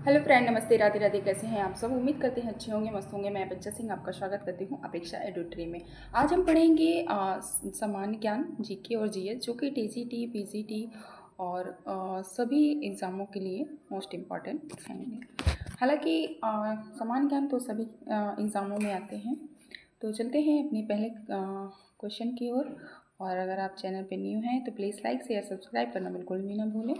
Hello friend, नमस्ते, राधे राधे। कैसे हैं आप सब? उम्मीद करते हैं अच्छे होंगे, मस्त होंगे। मैं बच्चा सिंह आपका स्वागत करती हूँ अपेक्षा एडुट्री में। आज हम पढ़ेंगे सामान्य ज्ञान, जीके और जीएस, जो कि टीजीटी, पीजीटी और सभी एग्ज़ामों के लिए मोस्ट इम्पॉर्टेंट हैं। हालांकि सामान्य ज्ञान तो सभी एग्ज़ामों में आते हैं। तो चलते हैं अपने पहले क्वेश्चन की ओर। और अगर आप चैनल पर न्यू हैं तो प्लीज़ लाइक शेयर सब्सक्राइब करना बिल्कुल भी ना भूलें।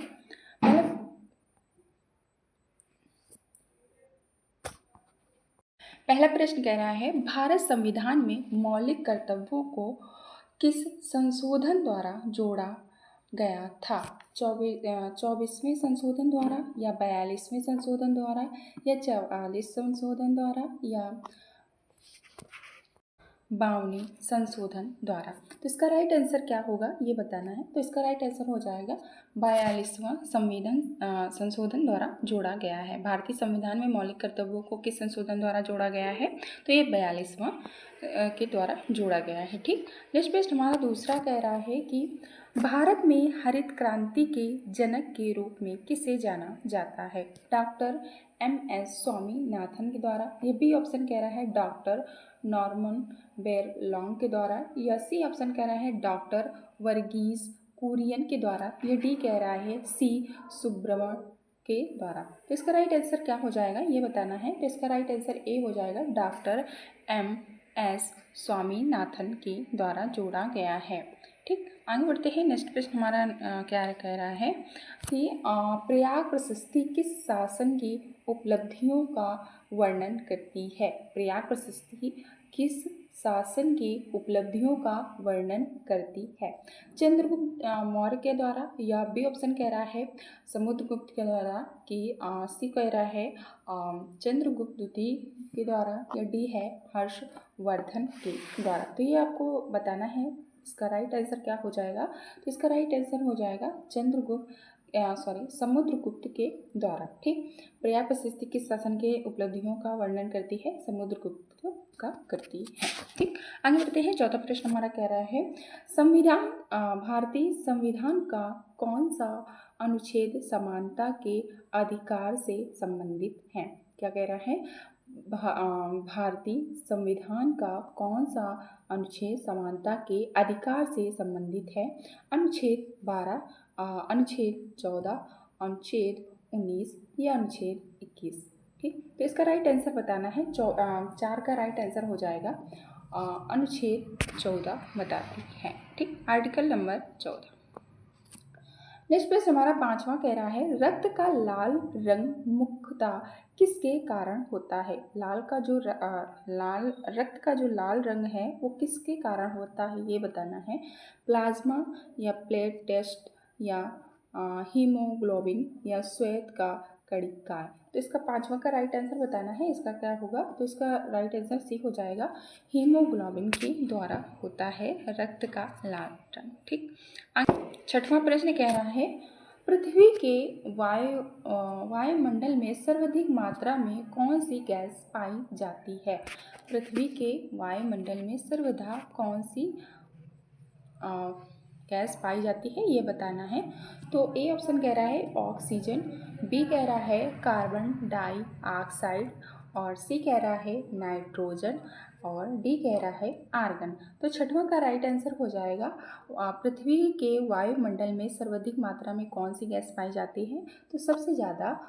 पहला प्रश्न कह रहा है, भारत संविधान में मौलिक कर्तव्यों को किस संशोधन द्वारा जोड़ा गया था? 24वें संशोधन द्वारा, या 42वें संशोधन द्वारा, या 44 संशोधन द्वारा, या 52वें संशोधन द्वारा? तो इसका राइट आंसर क्या होगा ये बताना है। तो इसका राइट आंसर हो जाएगा 42वां संशोधन द्वारा जोड़ा गया है। भारतीय संविधान में मौलिक कर्तव्यों को किस संशोधन द्वारा जोड़ा गया है? तो ये 42वां के द्वारा जोड़ा गया है। ठीक। नेक्स्ट प्रश्न हमारा दूसरा कह रहा है कि भारत में हरित क्रांति के जनक के रूप में किसे जाना जाता है? डॉक्टर MS स्वामीनाथन के द्वारा, ये बी ऑप्शन कह रहा है डॉक्टर नॉर्मन बोरलॉग के द्वारा, या सी ऑप्शन कह रहा है डॉक्टर वर्गीस कुरियन के द्वारा, या डी कह रहा है सी सुब्रमण्यम के द्वारा। तो इसका राइट आंसर क्या हो जाएगा ये बताना है। तो इसका राइट आंसर ए हो जाएगा, डॉक्टर MS स्वामीनाथन के द्वारा जोड़ा गया है। ठीक। आगे बढ़ते हैं। नेक्स्ट प्रश्न हमारा क्या कह रहा है कि प्रयाग प्रशस्ति किस शासन की उपलब्धियों का वर्णन करती है? प्रयाग प्रशस्ति किस शासन की उपलब्धियों का वर्णन करती है? चंद्रगुप्त मौर्य के द्वारा, या बी ऑप्शन कह रहा है समुद्रगुप्त के द्वारा, कि सी कह रहा है चंद्रगुप्त द्वितीय के द्वारा, या डी है हर्षवर्धन के द्वारा। तो ये आपको बताना है इसका राइट आंसर क्या हो जाएगा। तो इसका राइट आंसर हो जाएगा समुद्रगुप्त के द्वारा। ठीक। प्रयाग प्रशस्ति किस शासन के उपलब्धियों का वर्णन करती है? समुद्रगुप्त का करती है। ठीक। आगे बढ़ते हैं। चौथा प्रश्न हमारा कह रहा है, भारतीय संविधान का कौन सा अनुच्छेद समानता के अधिकार से संबंधित है? क्या कह रहा है? भारतीय संविधान का कौन सा अनुच्छेद समानता के अधिकार से संबंधित है? अनुच्छेद 12, अनुच्छेद 14, अनुच्छेद 19, या अनुच्छेद 21? ठीक। तो इसका राइट आंसर बताना है। 4 का राइट आंसर हो जाएगा अनुच्छेद 14 बताती है। ठीक। Article number 14। नेक्स्ट प्रश्न हमारा पांचवा कह रहा है, रक्त का लाल रंग मुख्यतः किसके कारण होता है? रक्त का जो लाल रंग है वो किसके कारण होता है ये बताना है। प्लाज्मा, या प्लेट टेस्ट, या हीमोग्लोबिन, या श्वेत का कणिका? तो इसका पांचवा का राइट आंसर बताना है। इसका क्या होगा? तो इसका राइट आंसर सी हो जाएगा, हीमोग्लोबिन के द्वारा होता है रक्त का लाल रंग। ठीक। छठवां प्रश्न कह रहा है, पृथ्वी के वायुमंडल में सर्वाधिक मात्रा में कौन सी गैस पाई जाती है? पृथ्वी के वायुमंडल में सर्वदा कौन सी गैस पाई जाती है ये बताना है। तो ए ऑप्शन कह रहा है ऑक्सीजन, बी कह रहा है कार्बन डाइऑक्साइड, और सी कह रहा है नाइट्रोजन, और डी कह रहा है आर्गन। तो छठवां का राइट आंसर हो जाएगा, पृथ्वी के वायुमंडल में सर्वाधिक मात्रा में कौन सी गैस पाई जाती है? तो सबसे ज़्यादा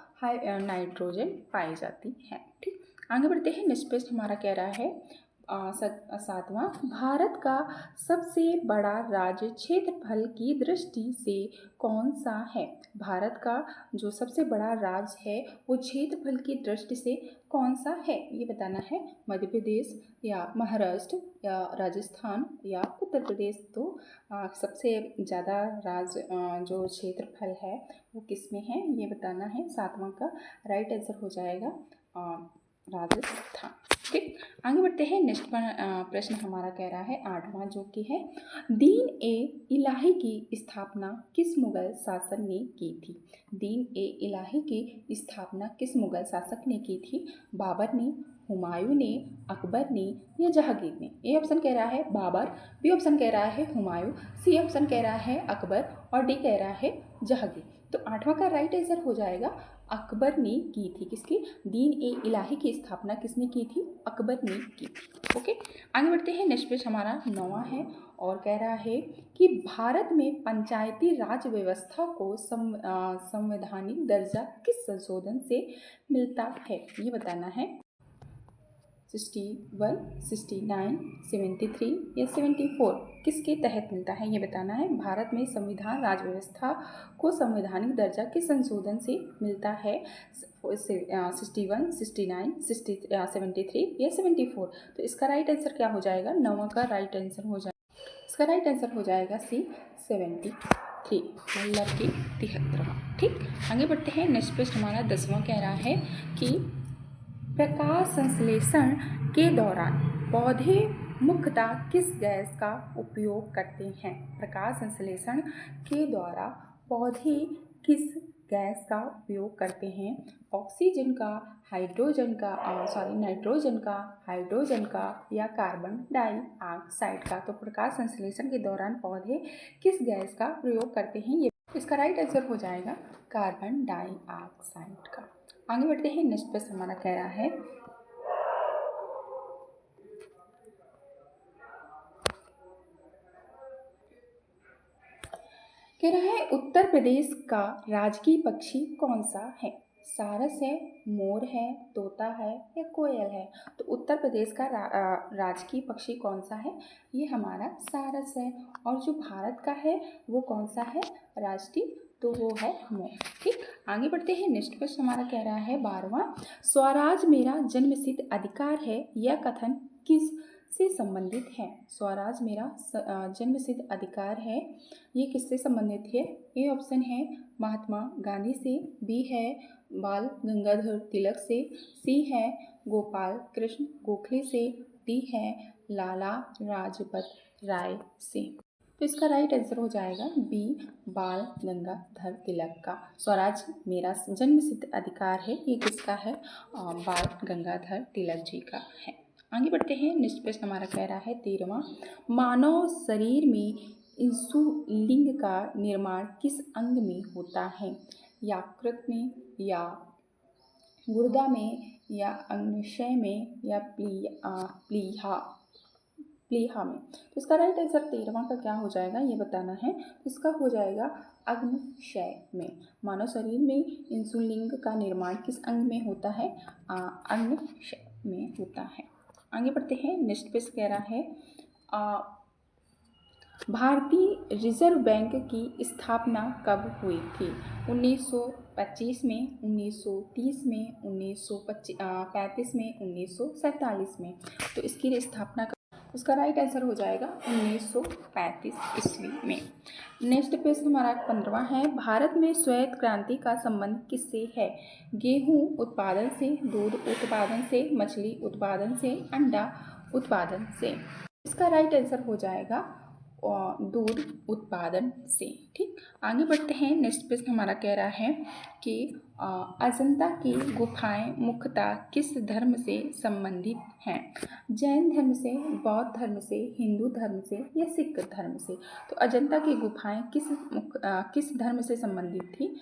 नाइट्रोजन पाई जाती है। ठीक। आगे बढ़ते हैं। नेक्स्ट प्रश्न हमारा कह रहा है सातवां, भारत का सबसे बड़ा राज्य क्षेत्रफल की दृष्टि से कौन सा है? भारत का जो सबसे बड़ा राज्य है वो क्षेत्रफल की दृष्टि से कौन सा है ये बताना है। मध्य प्रदेश, या महाराष्ट्र, या राजस्थान, या उत्तर प्रदेश? तो सबसे ज़्यादा राज्य जो क्षेत्रफल है वो किस में है ये बताना है। सातवां का राइट आंसर हो जाएगा राजस्थान। ठीक। आगे बढ़ते हैं। नेक्स्ट प्रश्न हमारा कह रहा है आठवां, जो कि है, दीन ए इलाही की स्थापना किस मुगल शासक ने की थी? दीन ए इलाही की स्थापना किस मुगल शासक ने की थी? बाबर ने, हुमायूं ने, अकबर ने, या जहांगीर ने? ए ऑप्शन कह रहा है बाबर, बी ऑप्शन कह रहा है हुमायूं, सी ऑप्शन कह रहा है अकबर, और डी कह रहा है जहांगीर। तो 8वां का राइट आंसर हो जाएगा अकबर ने की थी। किसकी? दीन-ए-इलाही की स्थापना किसने की थी? अकबर ने की थी। ओके, आगे बढ़ते हैं। नेक्स्ट पेज हमारा 9वां है और कह रहा है कि भारत में पंचायती राज व्यवस्था को संवैधानिक दर्जा किस संशोधन से मिलता है, ये बताना है। 61, 69, 73 या 74 किसके तहत मिलता है, ये बताना है। भारत में संविधान राज व्यवस्था को संवैधानिक दर्जा किस संशोधन से मिलता है? 61, 69, 73 या 74। तो इसका राइट आंसर क्या हो जाएगा? 9वां का राइट आंसर हो जाएगा, इसका राइट आंसर हो जाएगा सी 73, मतलब कि 73वां। ठीक, आगे बढ़ते हैं। नेक्स्ट पेज हमारा 10वां कह रहा है कि प्रकाश संश्लेषण के दौरान पौधे मुख्यतः किस गैस का उपयोग करते हैं? प्रकाश संश्लेषण के द्वारा पौधे किस गैस का उपयोग करते हैं? ऑक्सीजन का, नाइट्रोजन का, हाइड्रोजन का या कार्बन डाइऑक्साइड का? तो प्रकाश संश्लेषण के दौरान पौधे किस गैस का प्रयोग करते हैं, ये इसका राइट आंसर हो जाएगा कार्बन डाइऑक्साइड का। आगे बढ़ते हैं। नेक्स्ट पेज हमारा कह रहा है उत्तर प्रदेश का राजकीय पक्षी कौन सा है? सारस है, मोर है, तोता है या कोयल है? तो उत्तर प्रदेश का राजकीय पक्षी कौन सा है? ये हमारा सारस है। और जो भारत का है वो कौन सा है राष्ट्रीय? तो वो है मोर। ठीक, आगे बढ़ते हैं। नेक्स्ट क्वेश्चन हमारा कह रहा है 12वां, स्वराज मेरा जन्मसिद्ध अधिकार है, यह कथन किस से संबंधित है? स्वराज मेरा जन्मसिद्ध अधिकार है, ये किससे संबंधित है? ए ऑप्शन है महात्मा गांधी से, बी है बाल गंगाधर तिलक से, सी है गोपाल कृष्ण गोखले से, डी है लाला लाजपत राय से। तो इसका राइट आंसर हो जाएगा बी, बाल गंगाधर तिलक का। स्वराज मेरा जन्मसिद्ध अधिकार है, ये किसका है? बाल गंगाधर तिलक जी का है। आगे बढ़ते हैं। नेक्स्ट पेज हमारा कह रहा है 13वां, मानव शरीर में इंसुलिन का निर्माण किस अंग में होता है? यकृत में या गुर्दा में या अग्न्याशय में या प्लीहा में? तो इसका राइट आंसर 13वां का क्या हो जाएगा, ये बताना है। तो इसका हो जाएगा अग्न्याशय में। मानव शरीर में इंसुलिन का निर्माण किस अंग में होता है? अग्न्याशय में होता है। आगे बढ़ते हैं। नेक्स्ट पेज कह रहा है भारतीय रिजर्व बैंक की स्थापना कब हुई थी? 1925 में, 1930 में, 1935 में, 1947 में? तो इसकी स्थापना उसका राइट आंसर हो जाएगा 1935 ईस्वी में। नेक्स्ट पेज हमारा 15वां है, भारत में श्वेत क्रांति का संबंध किससे है? गेहूं उत्पादन से, दूध उत्पादन से, मछली उत्पादन से, अंडा उत्पादन से? इसका राइट आंसर हो जाएगा दूध उत्पादन से। ठीक, आगे बढ़ते हैं। नेक्स्ट पेज हमारा कह रहा है कि अजंता की गुफाएं मुख्यतः किस धर्म से संबंधित हैं? जैन धर्म से, बौद्ध धर्म से, हिंदू धर्म से या सिख धर्म से? तो अजंता की गुफाएं किस धर्म से संबंधित थी?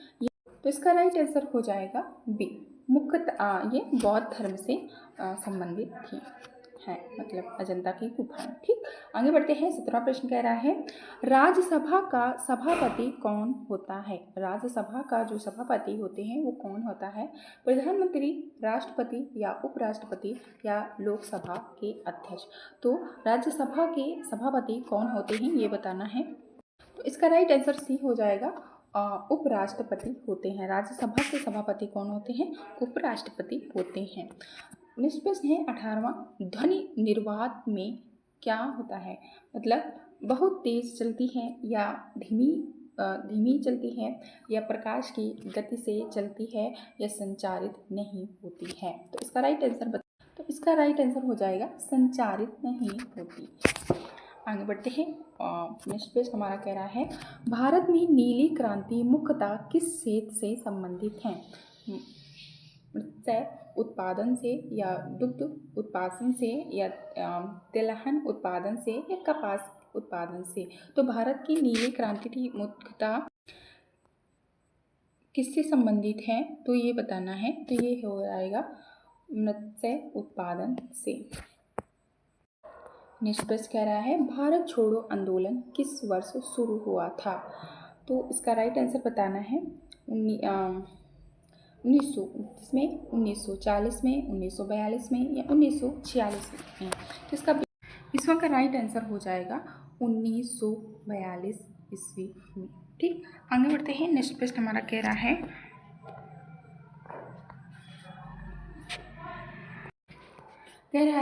तो इसका राइट आंसर हो जाएगा बी, मुख्यतः ये बौद्ध धर्म से संबंधित थी है, मतलब अजंता की गुफाएं। ठीक, आगे बढ़ते हैं। 17वां प्रश्न कह रहा है राज्यसभा का सभापति कौन होता है? राज्यसभा का जो सभापति होते हैं वो कौन होता है? प्रधानमंत्री, राष्ट्रपति या उपराष्ट्रपति या लोकसभा के अध्यक्ष? तो राज्यसभा के सभापति कौन होते हैं, ये बताना है। तो इसका राइट आंसर सी हो जाएगा उपराष्ट्रपति होते हैं। राज्यसभा के सभापति कौन होते हैं? उपराष्ट्रपति होते हैं। नेक्स्ट प्रश्न है 18वां, ध्वनि निर्वात में क्या होता है? मतलब बहुत तेज चलती है या धीमी चलती है या प्रकाश की गति से चलती है या संचारित नहीं होती है? तो इसका राइट आंसर तो इसका राइट आंसर हो जाएगा संचारित नहीं होती। आगे बढ़ते हैं। नेक्स्ट पेज हमारा कह रहा है भारत में नीली क्रांति मुख्यतः किस क्षेत्र से संबंधित है? मत्स्य उत्पादन से या दुग्ध उत्पादन से या तिलहन उत्पादन से या कपास उत्पादन से? तो भारत की नीली क्रांति थी मुख्यतः किससे संबंधित है तो ये बताना है, तो ये हो जाएगा मत्स्य उत्पादन से। नेक्स्ट प्रश्न कह रहा है भारत छोड़ो आंदोलन किस वर्ष शुरू हुआ था, तो इसका राइट आंसर बताना है 1929 में, 1940 में, 1942 में या 1946 में। तो इसका इसका का राइट आंसर हो जाएगा 1942 ईस्वी में। ठीक, आगे बढ़ते हैं। नेक्स्ट प्रश्न हमारा कह रहा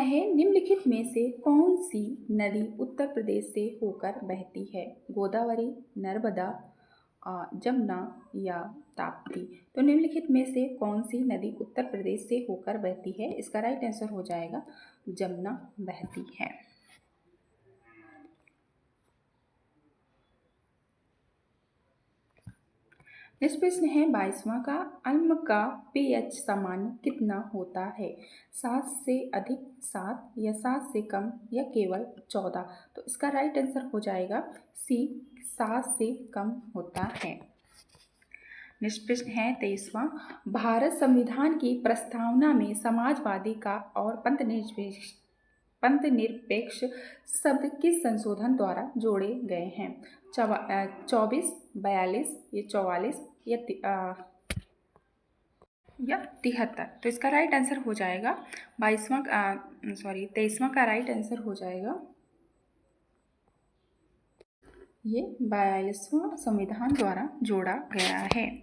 है निम्नलिखित में से कौन सी नदी उत्तर प्रदेश से होकर बहती है, गोदावरी, नर्मदा, जमुना या ताप्ती। तो निम्नलिखित में से कौन सी नदी उत्तर प्रदेश से होकर बहती है, इसका राइट आंसर हो जाएगा जमुना बहती है। नेक्स्ट प्रश्न है 22वां का अम्ल का pH सामान्य कितना होता है, 7 से अधिक, 7 या 7 से कम या केवल 14। तो इसका राइट आंसर हो जाएगा सी, 7 से कम होता है। नेक्स्ट प्रश्न है 23वां भारत संविधान की प्रस्तावना में समाजवादी का और पंथनिरपेक्ष शब्द किस संशोधन द्वारा जोड़े गए हैं, 24, 42 या 44 या 73। तो इसका राइट आंसर हो जाएगा 23वां का राइट आंसर हो जाएगा ये 42वां संविधान द्वारा जोड़ा गया है।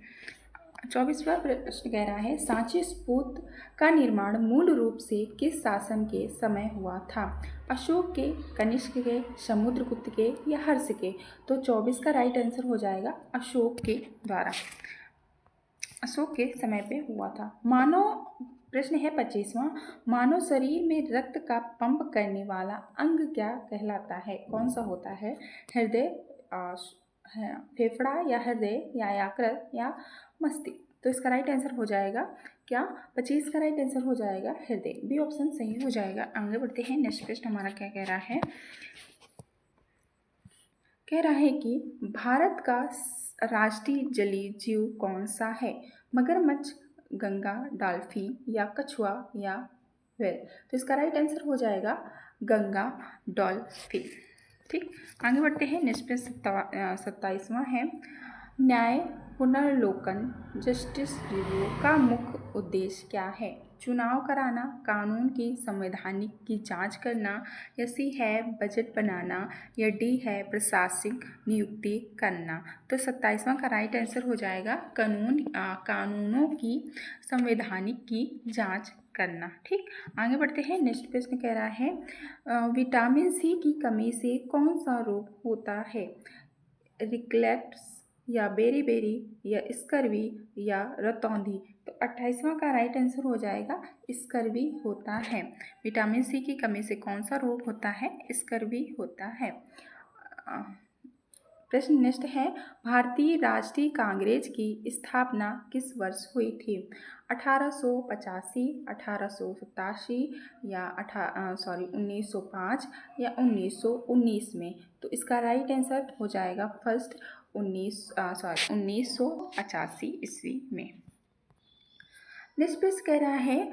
24वां प्रश्न कह रहा है सांची स्तूप का निर्माण मूल रूप से किस शासन के समय हुआ था, अशोक के, कनिष्क के, समुद्रगुप्त के या हर्ष के। तो 24 का राइट आंसर हो जाएगा अशोक के द्वारा, अशोक के समय पे हुआ था। मानव प्रश्न है 25वां मानव शरीर में रक्त का पंप करने वाला अंग क्या कहलाता है, कौन सा होता है, हृदय, फेफड़ा या हृदय या यकृत या मस्तिष्क। तो इसका राइट आंसर हो जाएगा क्या, 25 का राइट आंसर हो जाएगा हृदय, बी ऑप्शन सही हो जाएगा। आगे बढ़ते हैं। नेक्स्ट प्रश्न हमारा क्या कह रहा है, कह रहा है कि भारत का राष्ट्रीय जलीय जीव कौन सा है, मगरमच्छ, गंगा डॉल्फिन या कछुआ या व्हेल। तो इसका राइट आंसर हो जाएगा गंगा डॉल्फिन। ठीक, आगे बढ़ते हैं। नेक्स्ट प्रश्न 27वां है न्याय पुनर्लोकन जस्टिस रिव्यू का मुख्य उद्देश्य क्या है, चुनाव कराना, कानून की संवैधानिक की जांच करना, या सी है बजट बनाना, या डी है प्रशासनिक नियुक्ति करना। तो 27वां का राइट आंसर हो जाएगा कानूनों की संवैधानिक की जांच करना। ठीक, आगे बढ़ते हैं। नेक्स्ट प्रश्न कह रहा है विटामिन सी की कमी से कौन सा रोग होता है, रिकेट्स या बेरी या स्कर्वी या रतौंधी। तो 28वां का राइट आंसर हो जाएगा स्कर्वी होता है। विटामिन सी की कमी से कौन सा रोग होता है, स्कर्वी होता है। प्रश्न नेक्स्ट है भारतीय राष्ट्रीय कांग्रेस की स्थापना किस वर्ष हुई थी, 1885, 1887 या 1905 या 1919 में। तो इसका राइट आंसर हो जाएगा फर्स्ट 1985 ईस्वी में। नेक्स्ट प्रश्न कह रहा है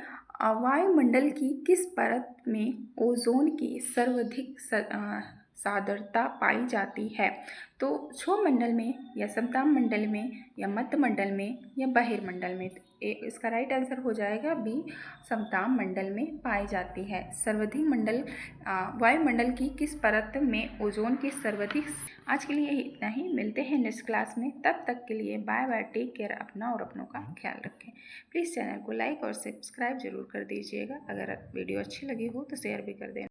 वायुमंडल की किस परत में ओजोन की सर्वाधिक सांद्रता पाई जाती है, तो क्षोमंडल में या समताप मंडल में या मध्य मंडल में या बहिर्मंडल में। इसका राइट आंसर हो जाएगा बी, समताप मंडल में पाई जाती है। सर्वाधिक मंडल वायुमंडल की किस परत में ओजोन की सर्वाधिक। आज के लिए इतना ही, मिलते हैं नेक्स्ट क्लास में, तब तक के लिए बाय बाय, टेक केयर, अपना और अपनों का ख्याल रखें। प्लीज़ चैनल को लाइक और सब्सक्राइब जरूर कर दीजिएगा, अगर वीडियो अच्छी लगी हो तो शेयर भी कर दें।